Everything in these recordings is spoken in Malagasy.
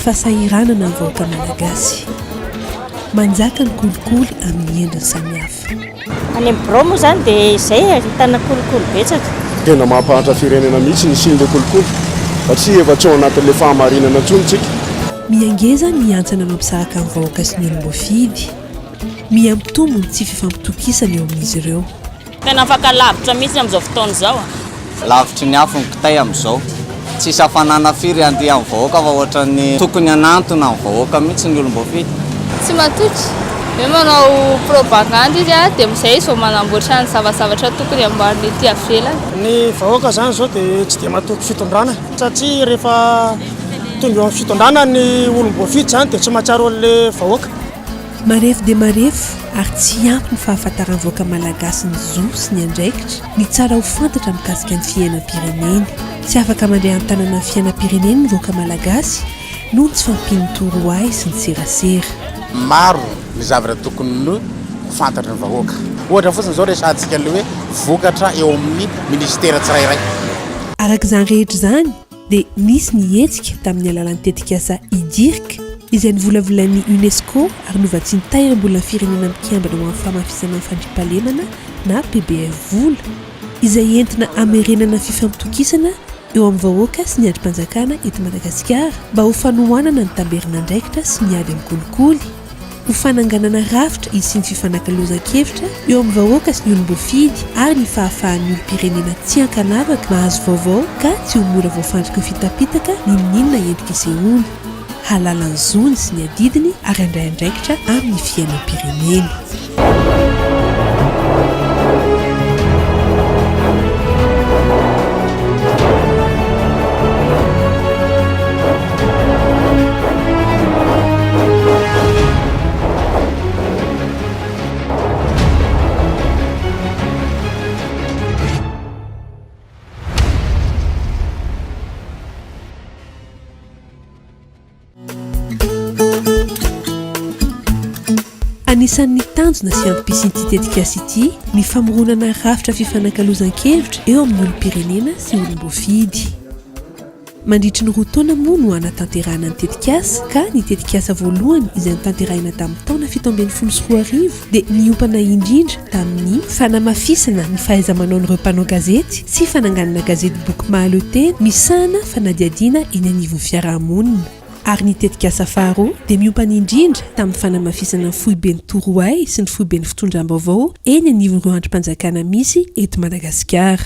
fahasahiranana ny vahoaka malagasy manjaka ny kolikoly amin'ny endriny samihafa. Any amin'ny birao moa zany dia izay ahitana kolikoly betsaka. Tena mampahantra firenena mihitsy ny sin'ilay kolikoly satria efa tsy ao anatin'ilay fahamarinana intsony. Miangeza miantsana mampisaraka ny vahoaka sy ny olom-boafidy, miampitombo ny tsy fifampitokisana eo amin'izy ireo. Tena afaka lavitra mihitsy amin'izao fotoana izao. Lavitry ny afo ny kitay amin'izao. Tsisy hafanana firy andeha amin'ny vahoaka fa ohatran'ny tokony hanantona amin'ny vahoaka mihitsy ny olom-boafidy. Tsy matotra. Hoe manao propaganda izy dia amin'izay izao manamboatra ny zavazavatra tokony amboariny ety ivelany. Ny vahoaka zany izao dia tsy dia matoky fitondrana satria rehefa tonga eo amin'ny fitondrana ny olom-boafidy zany dia tsy mahatsiaro an'ilay vahoaka. Marefo dia marefo ary tsy ampy ny fahafantaran'ny vahoaka malagasy ny zo sy ny andraikitra ny tsara ho fantatra mikasika ny fiainam-pireneny. Tsy afaka mandeha an-tanana ny fiainam-pireneny ny vahoaka malagasy noho tsy fampiny torohay sy ny serasera. Maro ny zavatra tokony ho fantatra ny vahoaka. Ohatra fotsiny izao resantsika ilay hoe vokatra eo amin'ny ministera tsirairay. Araka izany rehetra izany dia nisy ny hetsika tamin'ny alalan'ny tetikasa idirika izay nivolavolan'ny UNESCO ary novatsiany tairam-bola firenena mikambana ho amin'ny famafisana ny fandriampahalemana na PBF vola izay entina hamerenana fifampitokisana eo amin'ny vahoaka sy ny andrim-panjakana eto Madagasikara mba ho fanohanana ny tamberin'andraikitra sy ny ady amin'ny kolikoly, ho fananganana rafitra izy sy ny fifanankalozan-kevitra eo amin'ny vahoaka sy ny olom-boafidy ary ny fahafahan'ny olom-pirenena tsy ankanavaka mahazo vaovao ka tsy ho mora voafandrika ny fitapitaka n'inona endrika isehoany. Halala ny zony sy ny adidiny ary andray andraikitra amin'ny fiainam-pireneny. Anisan'ny tanjona sy ampisian'ity tetikasa ity ny famoronana rafitra fifanankalozan-kevitra eo amin'ny olom-pirenena sy olom-boafidy. Mandritry ny roa taona moa no anatanterahana ny tetikasa ka ny tetikasa voalohany izay notanterahina tamin'ny taona 1740 dia niompana indrindra tamin'ny fanamafisana ny fahaiza-manaon'ireo mpanao gazety sy fananganana gazety boky mahaleo-teny misahana fanadiadiana eny anivon'ny fiarahamonina. Ary ny tetikasa faharoa dia miompana indrindra tamin'ny fanamafisana ny foiben'ny torohay sy ny foiben'ny fitondram-baovao eny anivon'ireo andrim-panjakana misy eto Madagasikara.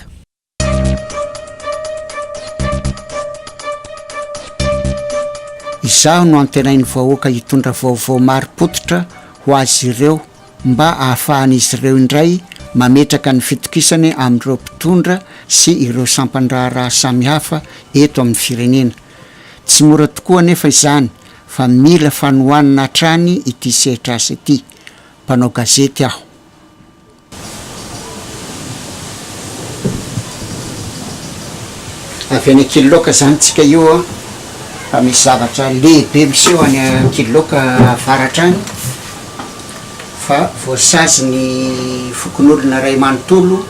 Izaho no antenainy vahoaka hitondra vaovao maro-potitra ho azy ireo mba ahafahan'izy ireo indray mametraka ny fitokisany amin'ireo mpitondra sy ireo sampan-draharaha samihafa eto amin'ny firenena. Tsy mora tokoa nefa izany fa mila fanohanana hatrany ity sehatra asa ity. Mpanao gazety aho. Avy any Ankiloka zany tsika io fa misy zavatra lehibe miseho any Ankiloka avaratrany fa voasazy ny fokon'olona ray manontolo.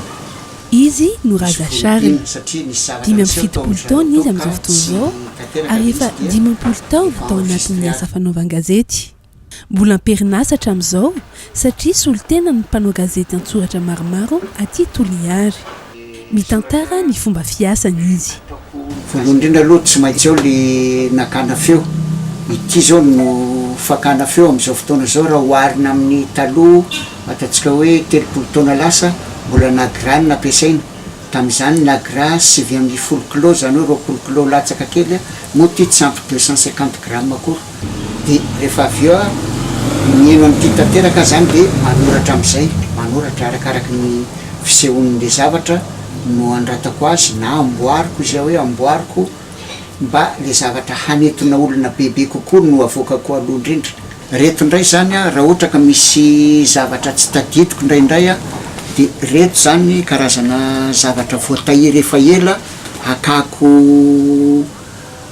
Izy no razasariny 5 taona izy amin'izao fotoana izao ary efa 10 taona tao anatin'ny asa fanaovan-gazety. Mbola amperinasa amin'izao satria solitena ny mpanao gazety an-tsoratra maromaro aty Toliary. Mitantara ny fomba fiasany izy. Voalohany indrindra aloha tsy maintsy eo le nakana feo. Ity zao no fakana feo amin'izao fotoana izao raha oharina amin'ny taloha ataontsika hoe 30 taona lasa mbola nagra no nampiasaina. Tamin'izany nagra 7 kilo zany hoe 20 kilo latsaka kely no ty tsy ampy 250 grammes akory. Dia rehefa avy eo mihaino an'ity tanteraka zany dia manoratra amin'izay, manoratra arakaraky ny fisehoan'le zavatra no andratako azy na amboariko izay hoe amboariko mba le zavatra hanetona olona bebe kokoa no avoakako aloha indrindra. Reto indray zany raha ohatra ka misy zavatra tsy tadidiko indraindray dia reto zany karazana zavatra voatahiry efa ela akako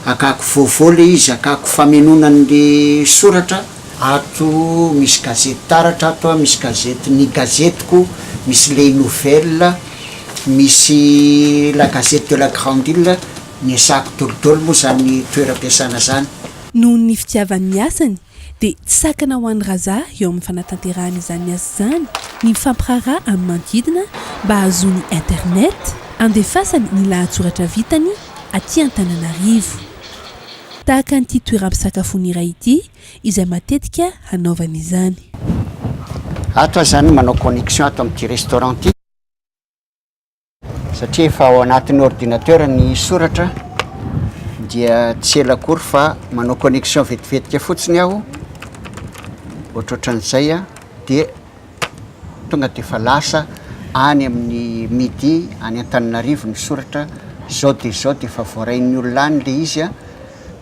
vaovao le izy, akako famenonan'le soratra. Ato misy gazety taratra, ato misy gazety ny gazetiko, misy les nouvelles, misy la gazette de la grande île, ny asako dolodolo moa zany toeram-piasana zany. noho ny fitiavan'ny asany dia tsy sakana ho an'ny raza eo amin'ny fanatanterahana izany asa zany ny mifampiraharaha amin'ny manodidina mba hahazoany internet andefasany ny lahatsoratra vitany aty Antananarivo. Tahaka nyity toeram-pisakafoana iray ity izay matetika hanaovana izany. Ato zany manao connexion ato amin'ity restaurant ity satria efa ao anatin'ny ordinateur ny soratra dia tsy ela akory fa manao connexion vetivetika fotsiny aho ohatrohatran'izay dia tonga dia efa lasa any amin'ny midi any Antananarivo ny soratra zao dia efa voarain'ny olona any le izy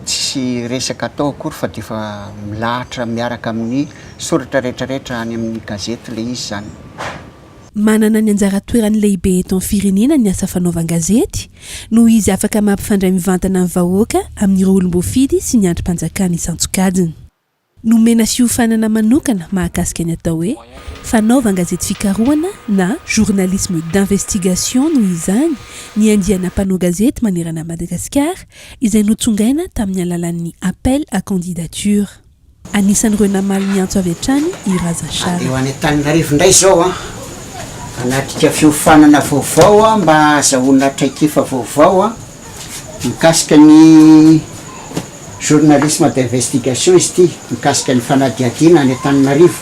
tsy resaka atao akory fa dia efa milahatra miaraka amin'ny soratra rehetrarehetra any amin'ny gazety le izy zany. Manana ny anjara toerany lehibe eto amin'ny firenena ny asa fanaovan-gazety noho izy afaka mampifandray mivantana amin'ny vahoaka amin'ireo olom-boafidy sy ny androm-panjakana isan-tsokajiny. Nomena fiofanana manokana mahakasika ny atao hoe fanaovan-gazety fikarohana na journalisme d'investigation noho izany ny andiana mpanao gazety manerana Madagasikara izay notsongaina tamin'ny alalan'ny appel à candidature. Anisan'ireo namaly ny antso avy hatrany i Raza Sara. Eo any Antananarivo indray zao anatika fiofanana vaovao mba azahoana traikefa vaovao mikasika ny journalisme d'investigation izy ity mikasika ny fanadihadiana any Antananarivo.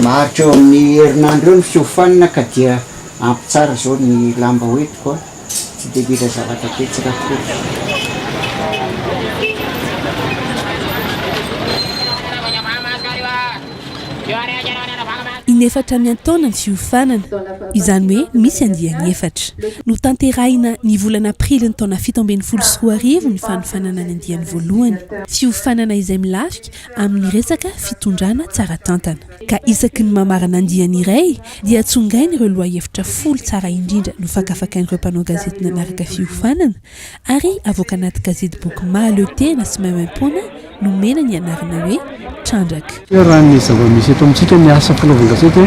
Maharitra eo amin'ny herinandro eo ny fiofanana ka dia ampy tsara zao ny lamba hoetiko tsy dia mila zavatra petsaka tokoa. Inefatra miantaona ny fiofanana izany hoe misy andiany efatra no tanterahina ny volana aprily ny taona 17 ny fanofanana ny andiany voalohany. Fiofanana izay milafika amin'ny resaka fitondrana tsara tantana ka isaky ny mamarana andiany iray dia tsongainy ireo loha-hevitra folo tsara indrindra no fakafakain'ireo mpanao gazety nanaraka fiofanana ary avoaka anaty gazety boky mahaleo-tena sy maimaimpona nomena ny anarana hoe Trandraka. Raha ny zava-misy eto amintsika ny asa fanaovan-gazety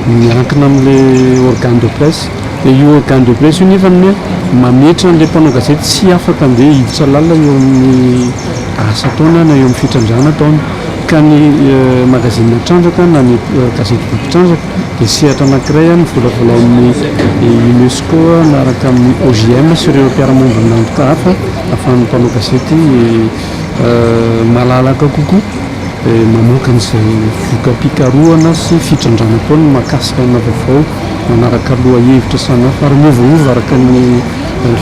miankina amin'ilay organe de presse dia io organe de presse io nefa ny mametra an'ilay mpanao gazety tsy afaka andeha hiditra lalina eo amin'ny asa taona na eo amin'ny fitrandrana taona ka ny magazinina Trandraka na ny gazety boky Trandraka dia sehatra anankiray ny volavolain'ny UNESCO naraka amin'ny OGM sy ireo mpiara-monina nantoka hafa ahafahan'ny mpanao gazety malalaka kokoa mamoaka an'izay voka-pikarohana sy fitrandrana taona mahakasika na vaovao manaraka loha-hevitra samihafa ary miovaova araka ny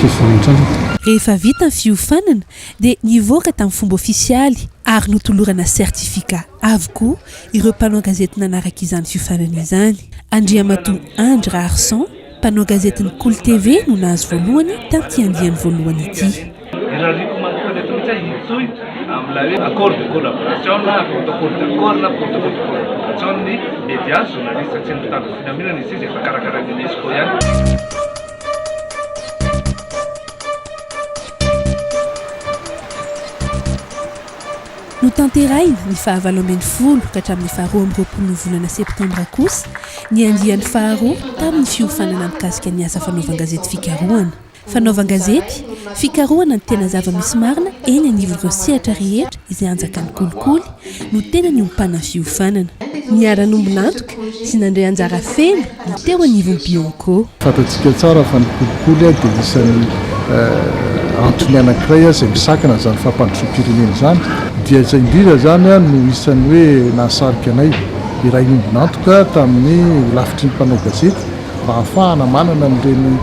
fifanin'ny Trandraka. Rehefa vita ny fiofanana dia nivoaka tamin'ny fomba ofisialy ary notolorana sertifika avokoa ireo mpanao gazety nanaraka izany fiofanana izany. Andriamatoa Andra Arsan, mpanao gazetiny Cool TV no nahazo voalohany tamin'ity andiany voalohany ity. Am'la accord de collaboration na protocole d'accord na protocole de collaboration ny média journaliste tsy mitandro finaminana izy efa karakaraha UNESCO ihany. No tanterahina ny 20 ka hatramin'ny 12 volana septambra kosa ny andiany faharoa tamin'ny fiofanana mikasika ny asa fanaovan-gazety fikarohana. Fanaovan-gazety fikarohana ny tena zava-misy marina eny anivon'ireo sehatra rehetra izay anjakan'ny kolikoly no tena niompana fiofanana. Niara-nombolantoka sy nandray anjara feno no teo anivon'ny Bionco. Fantatsika tsara fa ny kolikoly dia isan'ny antony anankiray izay misakana zany fampandrosom-pirenena zany dia izay indrindra zany no isan'ny hoe nahasarika anay iray nombonantoka tamin'ny lafitry ny mpanao gazety mba ahafahana manana n'ireny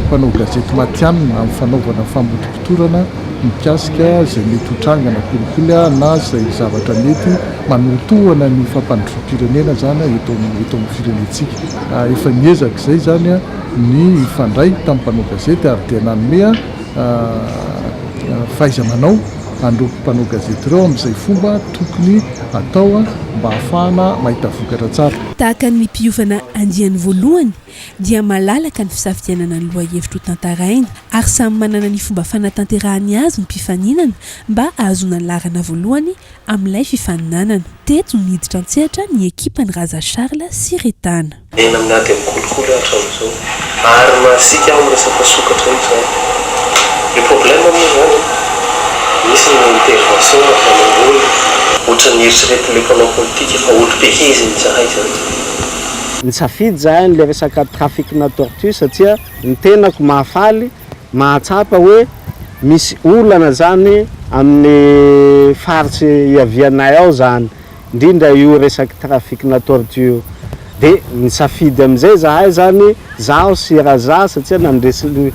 mpanao gazety matianina amin'ny fanaovana fambodim-pitorana mikasika izay mety hotrangana kolikoly na izay zavatra mety manotohana ny fampandrosom-pirenena zany eto amin'ny firenentsika. Efa niezaka izay zany ny ifandray tamin'ny mpanao gazety ary dia nanome fahaiza-manao andro mpanao gazety ireo amin'izay fomba tokony atao mba ahafahana mahita vokatra tsara. Tahaka ny mpiofana andiany voalohany dia malalaka ny fisafidianana ny loha-hevitra ho tantaraina ary samy manana ny fomba fanatanterahany azy ny mpifaninana mba ahazona ny larana voalohany amin'ilay fifaninanana. Teto niditra an-tsehatra ny ekipany Raza Charles sy Retana. Ena amin'ny ady amin'ny kolikoly hatramin'izao ary masika amin'ny resaka sokatra io zany. Le problème amin'io zany misy ny intervention ataon'olo ohatran'ny eritreretin' le mpanao politika efa otripehiziny zahay zany. Nisafidy zahay le resaka trafic-na tortue satria ny tenako mahafaly mahatsapa hoe misy olana zany amin'ny faritsy iavianay ao zany indrindra io resaky trafic-na tortue de nisafidy amizay zahay zany zaho sy raza satria nandresy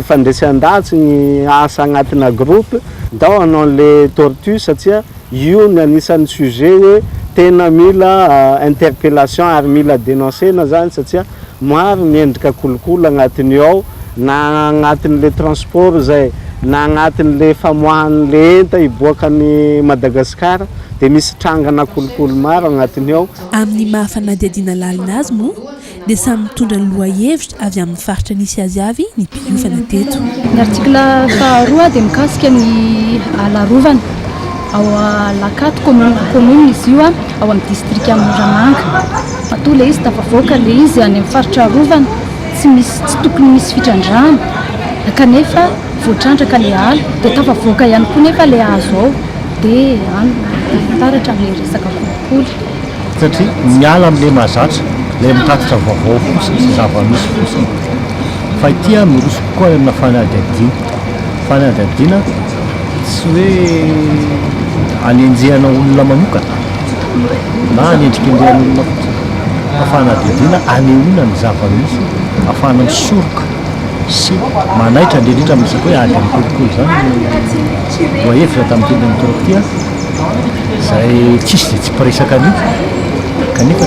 fandresean-datsy ny asa agnatina groupe ndao anao le tortue satria io ny anisan'ny sujet hoe tena mila interpellation ary mila dénoncena zany satria maro miendrika kolokolo agnatiny ao na agnatin'le transport zay na agnatin'le famoahan'le enta iboakany Madagasikara de misy trangana kolokolo maro agnatiny ao. Amin'ny mahafanadiadiana lalina azy moa dia samy mitondra ny lohahevitra avy amin'ny faritra nisy azy avy ny mpiofana teto. Ny artikla faharoa dia mikasika ny alarovana ao Lakato commune izy io ao amin'ny district Moramanga. Atao le izy tafavoaka le izy any amin'ny faritra rovana tsy tokony misy fitrandrana kanefa voatrandraka le ala dia tafavoaka ihany koa nefa le hazo ao dia any taratra amin'le resaka kolikoly. Satria miala amin'le mahazatra le mitatitra vaovao fosiny sy zava-misy fosiny fa ity miroso koa amina fanadihadiana tsy hoe anenjehana olona manokana na anendrika endrehana olona fotsiny fa fanadihadiana anehoana ny zava-misy ahafahana misoroka sy manaitra indrindrindra misy hoe ady amin'ny kolikoly zany voahevitra tamin'ny tendany toroktia zay tsisy de tsy mpiresaka an'io kanefa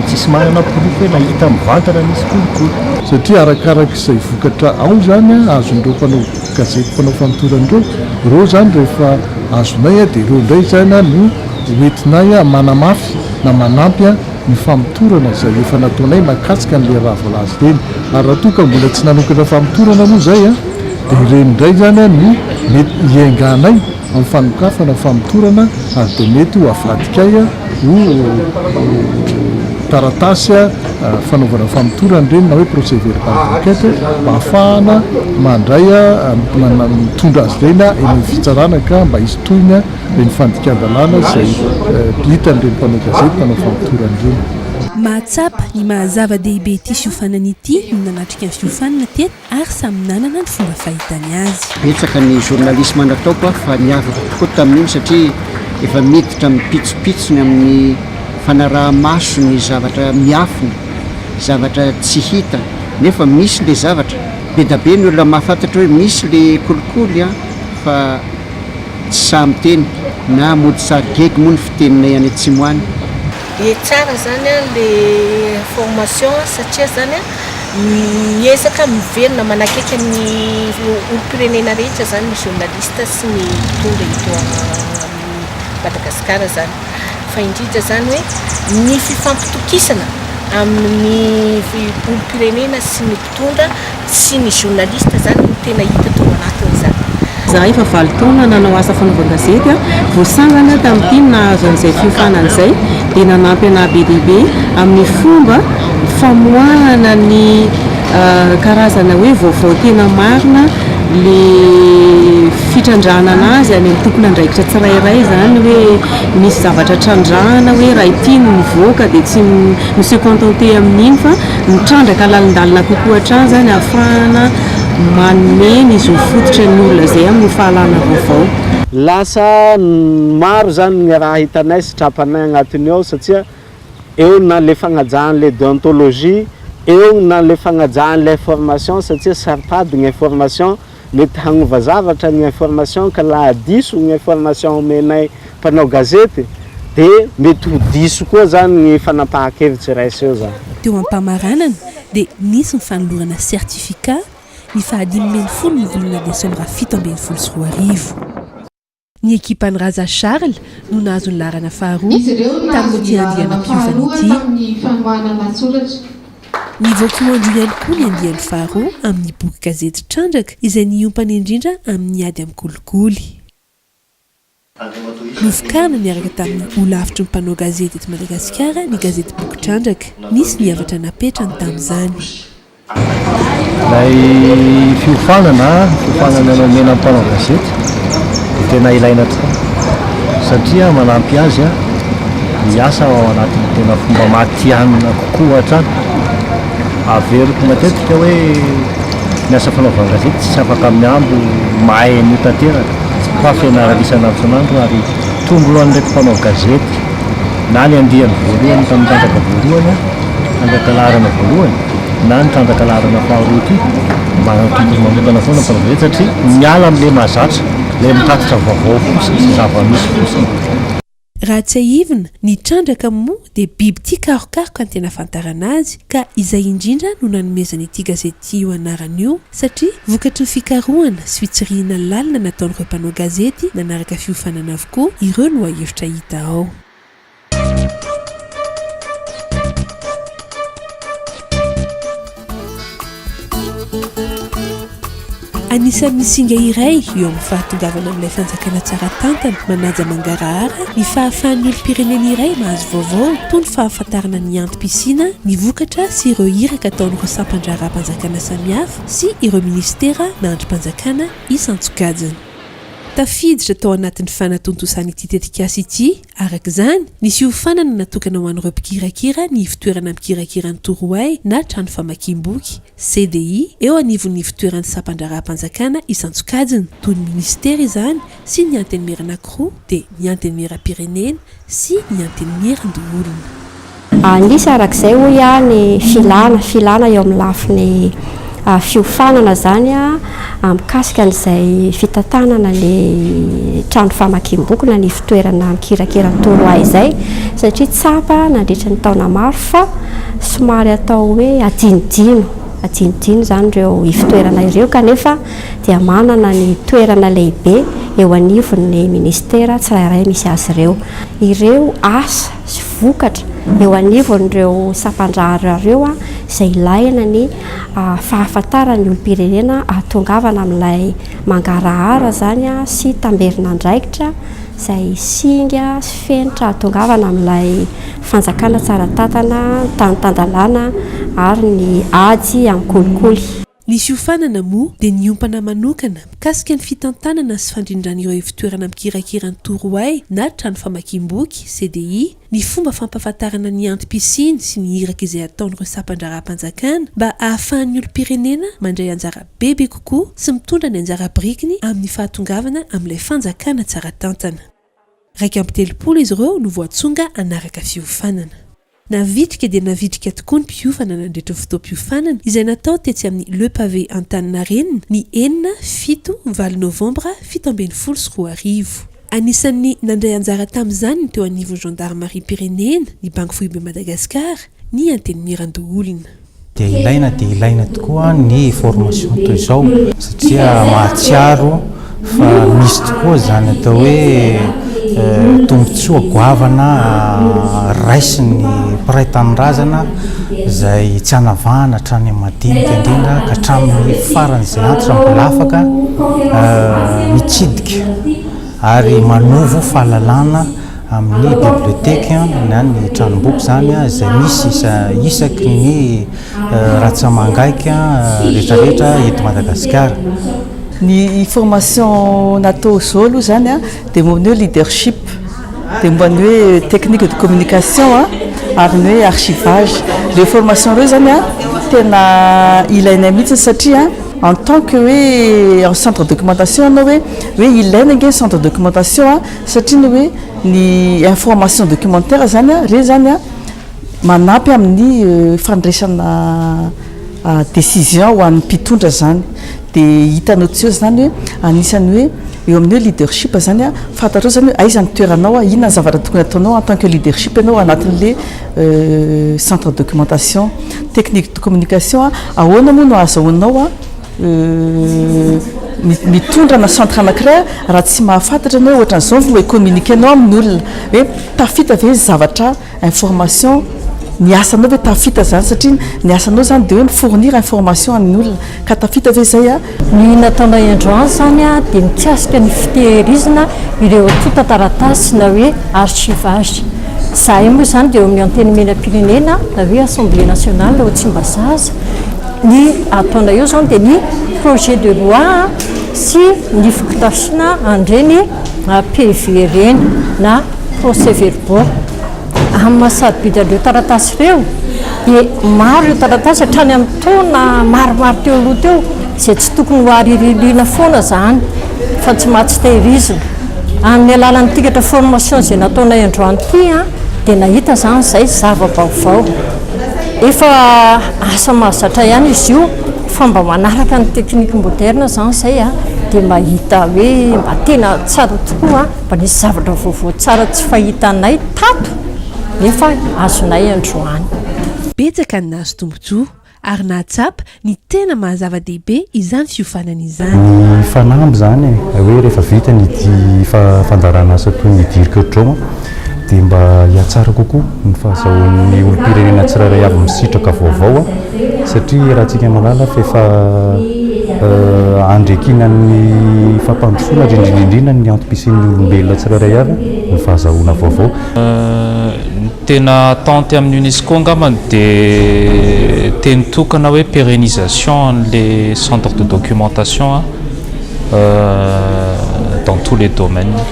tsisy manana porofo hoe nahita mivantana nisy kolikoly satria arakaraka izay vokatra ao zany azon'ireo mpanao gazety mpanao fanotoran'ireo reo zany rehefa azonay dia ireo indray zany no hoentinay manamafy na manampy ny famotorana zay efa nataonay nakatsika n'le raha voalazy reny ary raha toa ka mbola tsy nanokatra famotorana moa zay dia ireny indray zany no mety hiainganay amin'ny fanokafana famotorana ary dia mety ho avadikay ho taratasy fanaovana famotorana reny na hoe procès verbal d'enquête mba ahafahana mandray mitondra azy reny eny fitsarana ka mba hisy tohina reny fandikan-dalàna zay hitan'ireny mpanao gazety mpanao famotorana reny. Mahatsapa ny mahazava-dehibe ity fiofanana ity no nanatrika ny fiofanana teto ary samy nanana ny fomba fahitany azy. Betsaka ny journalisme nataoko fa niavaka tokoa tamin'iny satria efa miditra mipitsopitsony amin'ny fanaraha-maso ny zavatra miafina, zavatra tsy hita nefa misy le zavatra be da be ny olona mahafantatra hoe misy le kolikoly fa tsy samy teny na mody sarigego moa ny fiteninay any Atsimoany. Dia tsara zany le formation satria zany miezaka miverina manakaiky ny olo-pirenena rehetra zany ny journaliste sy ny mpitondra eto Madagasikara zany fa indrindra zany hoe ny fifampitokisana amin'ny olo-pirenena sy ny mpitondra sy ny journaliste zany no tena hita tao anatin'izany. Zahay efa 20 taona nanao asa fanaovan-gazety voasangana tamin'ity nahazo an'izay fiofanana izay dia nanampy ana be dehibe amin'ny fomba famoahana ny karazana hoe vaovao tena marina le fitrandrahana anazy any amin'ny tompona andraikitra tsirairay zany hoe misy zavatra trandrahana hoe raha ity no mivoaka dia tsy monsieur contenté amin'iny fa mitrandraka lalindalina kokoa hatrany zany ahafahana manome ny zo fototra ny olona izay amin'ny fahalana vaovao. Lasa maro zany ny raha hitanay sy trapanay agnatiny ao satria eo na le fagnajan'le déontologie eo na le fagnajan'le information satria saripady ny information mety hagnova zavatra ny information ka laha diso ny information omenay mpanao gazety dia mety ho diso koa zany ny fanapahan-kevitsy raisy eo zany. Teo am-pamaranana dia nisy ny fanolorana certificat ny 15 ny volana desambra 17 ny ekipan'ny Raza Charles no nahazo ny larana faharoa tamin'ity andiana mpiofana ity. Nivoakoa ihany koa ny andiany faharoa amin'ny boky gazety Trandraka izay niompany indrindra amin'ny ady amin'ny kolikoly. Novokarina niaraka tamin'ny olavitry ny mpanao gazety eto Madagasikara ny gazety boky Trandraka nisy niavatra napetrany tamin'izany. Ilay fiofanana anao mena mpanao gazety tena ilaina tokoa satria manampy azy a miasa ao anatin'ny tena fomba mahatianina kokoa hatrany averiko matetika hoe miasa fanaovana gazety tsy afaka miambo mahay an'io tanteraka fa fianarana isanandro ary tombolo an'ireko mpanao gazety na ny andihany voalohany tamin'ny trandraka voalohany trandraka laharana voalohany na ny trandraka laharana faharoa ty manatombolo manokana foana mpanao gazety satria miala amin'ilay mahazatra ilay mitatitra vaovao fosiny sy zava-misy fosiny. Raha tsy ahivina ny trandraka moa dia biby tia karokaroka ny tena fantarana azy ka izay indrindra no nanomezana ity gazety io anarana io satria vokatry ny fikarohana sy fitsirihana lalina nataon'ireo mpanao gazety nanaraka fiofanana avokoa ireo no ahevitra hita ao. Anisan'ny singa iray eo amin'ny fahatongavana amin'ilay fanjakana tsara tantana manaja mangarahara ny fahafahan'ny olom-pirenena iray mahazo vaovao toy ny fahafantarana ny antom-pisiana ny vokatra sy ireo iraka ataon'ireo sampandraram-panjakana samihafa sy ireo ministera na androm-panjakana isan-tsokajiny. Tafiditra tao anatin'ny fanatontosana ity tetikasa ity araka izany nisy iofanana natokana ho an'ireo mpikirakira ny fitoerana mpikirakirany torohay na trano famakiam-boky CDI eo anivon'ny fitoeran'ny sampandraram-panjakana isan-tsokajiny toy ny ministera izany sy ny antenimera anankiroa dia ny antenimera-pirenena sy ny antenimera-ndoolona. Nisy arak'izay hoy ny filana eo amin'ny lafiny fiofanana zany mikasika an'izay fitantanana ny trano famakiam-boky na ny fitoerana mikirakira torohay izay satria tsapa nandritra ny taona maro fa somary atao hoe adinodino zany ireo ifitoerana ireo kanefa dia manana ny toerana lehibe eo anivon'ny ministera tsirairay misy azy ireo asa sy vokatra eo anivon'ireo sampandrahara ireo izay ilaina ny fahafantarany olom-pirenena atongavana amin'ilay mangarahara zany sy tamberina andraikitra izay singa sy fenitra atongavana amin'ilay fanjakana tsara tantana tany-tandalana ary ny ady amin'ny kolikoly. Ny fiofanana moa dia niompana manokana mikasika ny fitantanana sy fandrindran'ireo fitoerana mikirakira ny torohay na trano famakiam-boky CDI ny fomba fampafantarana ny antom-pisiany sy ny iraka izay ataon'ireo sampandraram-panjakana mba ahafahan'ny olom-pirenena mandray anjara bebe kokoa sy mitondra ny anjara birikiny amin'ny fahatongavana amin'ilay fanjakana tsara tantana. 2 izy ireo no voatsonga anaraka fiofanana. Navitrika dia navitrika tokoa ny mpiofana nandritra fotoam-piofanana izay natao tetsy amin'ny Le Pavé Antaninarenina ny 7 Novambra 2024. Anisan'ny nandray anjara tamin'izany ny teo anivon'ny gendarmerie pirenena ny Banque Foibe Madagascar ny antenimieran-doolona. Dia ilaina tokoa ny formation toy izao satria mahatsiaro fa misy tokoa zany atao hoe tombotsoa goavana raisin'ny mpiray tanin-drazana izay tsy hanavahana hatrany madinika indrindra ka hatramin'ny faran'izay antitra mbola afaka mitsidika ary manovo fahalalana amin'ny biblioteka na ny tranomboky zany izay misy isaky ny ratsamangaika rehetrarehetra eto Madagasikara. Ny formation natao zao aloha zany dia momba ny leadership dia momba ny hoe technique de communication ary ny hoe archivage. Le formation reo zany tena ilaina mihitsy satria en tant que hoe en centre de documentation anao hoe ilaina nge centre de documentation satria ny hoe ny information documentaire zany re zany manampy amin'ny fandraisana décision ho an'ny mpitondra zany. Dia hitanao tsio zany hoe anisany hoe eo amin'ny hoe leadership zany fantatrao zany hoe aiza ny toeranao inona ny zavatra tokony ataonao en tant que leadership ianao anatin'le centre de documentation technique de communication ahoana moa no azahoanao mitondra na centre anankiray raha tsy mahafantatra anao ohatran'izao hoe communiquenao amin'ny olona hoe tafita ve zavatra information ny asanao hoe tafita zany satria ny asanao zany dia hoe mifournir information amin'ny olona ka tafita ve zay ny nataona androany zany dia mitsiasika ny fitehirizana ireo tonta-taratasy na hoe archivage. Za io moa zany dia eo amin'ny antenimieram-pirenena na hoe assemblée nationale ho tsy mba zaza ny ataona eo zany dia ny projet de loi sy ny fikitasiana andreny PV reny na procès verbaux amin'ny mahasadybidy ireo taratasy ireo dia maro ireo taratasy hatrany amin'ny taona maromaro teo aloha teo izay tsy tokony ho ariririna foana zany fa tsy mahatsy tehirizina amin'ny alalan'ny tikatra formation izay nataonay androany ity dia nahita zany izay zava-baovao efa asa mahazatra ihany izy io fa mba manaraka ny teknika moderna zany izay dia mahita hoe mba tena tsara tokoa mba nisy zavatra vaovao tsara tsy fahitanay tato nefa azonay androany betsaka ny nahazo tombontsoa ary nahatsapa ny tena mahazava-dehibe izany fiofanana izany ny fanamby zany hoe rehefa vita ny fandarana asa toy ny dirika droma dia mba hiatsara kokoa ny fahazahoan'ny olo-pirenena tsirairay avy misitraka vaovao satria raha tsika malala fa efa andrekinan'ny fampandrosoana indrindrindrindrina ny antom-pisin'ny olombelona tsirairay avy ny fahazahoana vaovao tena tente amin'ny UNESCO angambany dia teny tokana hoe pérennisation an'le centre de documentation dans tous les domaines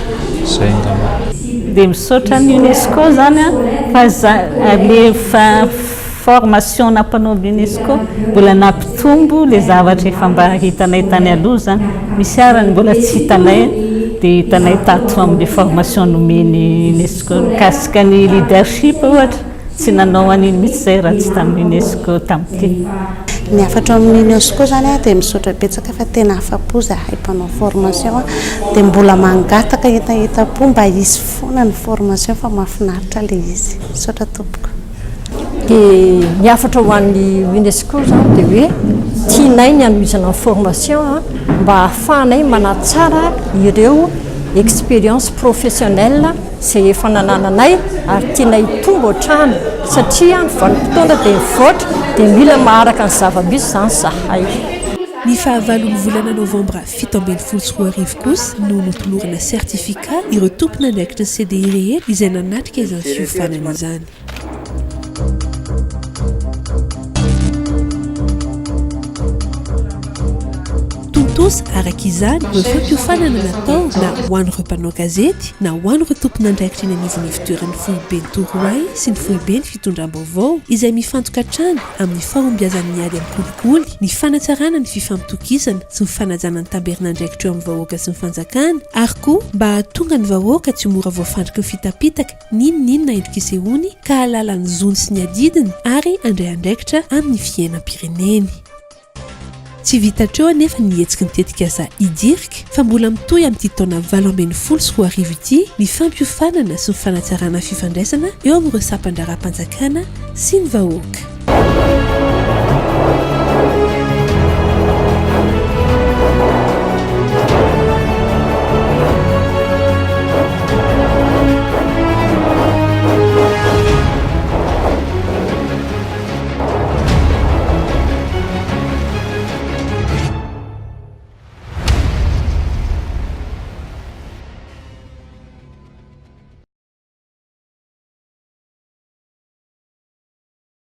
zay angamba dia misaotra ny UNESCO zany fa le formation nampanao amin'ny UNESCO mbola nampitombo le zavatra efa mba hitanay tany aloha zany misy arany mbola tsy hitanay dia hitanay tato amin'ny formation nomeny UNESCO mikasika ny leadership ohatra tsy nanao an'iny mihitsy zay raha tsy tamin'ny UNESCO tamity ny afatra amin'ny UNESCO zany dia misaotra betsaka fa tena afa-po zahay mpanao formation dia mbola mangataka etapo mba izy foana ny formation fa mahafinaritra le izy misaotra tompoko dia niafatra ho an'ny UNESCO zany dia hoe tianay ny hanomezana ny formation mba ahafahanay manatsara ireo expérience professionnelle izay efa nanananay ary tianay tombo hatrany satria ny vanim-potoana dia mivoatra dia mila maharaka ny zava-misy zany zahay ny fahavalon'ny volana novambra 7 kosa no notolorana certificat ireo tompona andraikitra ny CDI rehetra izay nanatrika izany fiofanana izany tos araka izany ireo fampiofanana natao na ho an'ireo mpanao gazety na ho an'ireo tompona andraikitra ny anivon'ny fitoeran'ny foibe ny toroay sy ny foibe ny fitondram-baovao izay mifantoka hatrany amin'ny fahombiazan'ny ady amin'ny kolikoly ny fanatsarana ny fifampitokisana sy ny fanajana ny taberina andraikitra eo amin'ny vahoaka sy ny fanjakana ary koa mba hahatonga ny vahoaka tsy mora voafandrika ny fitapitaka ninonina endrika isehoany ka halalan'ny zony sy ny adidiny ary andray andraikitra amin'ny fiainam-pireneny tsy vitatreo anefa nihetsika nitetika asa idirika fa mbola mitoy amin'ity taona 2024 ity ny fampiofanana sy ny fanatsarana fifandraisana eo amin'ireo sampandara-panjakana sy ny vahoaka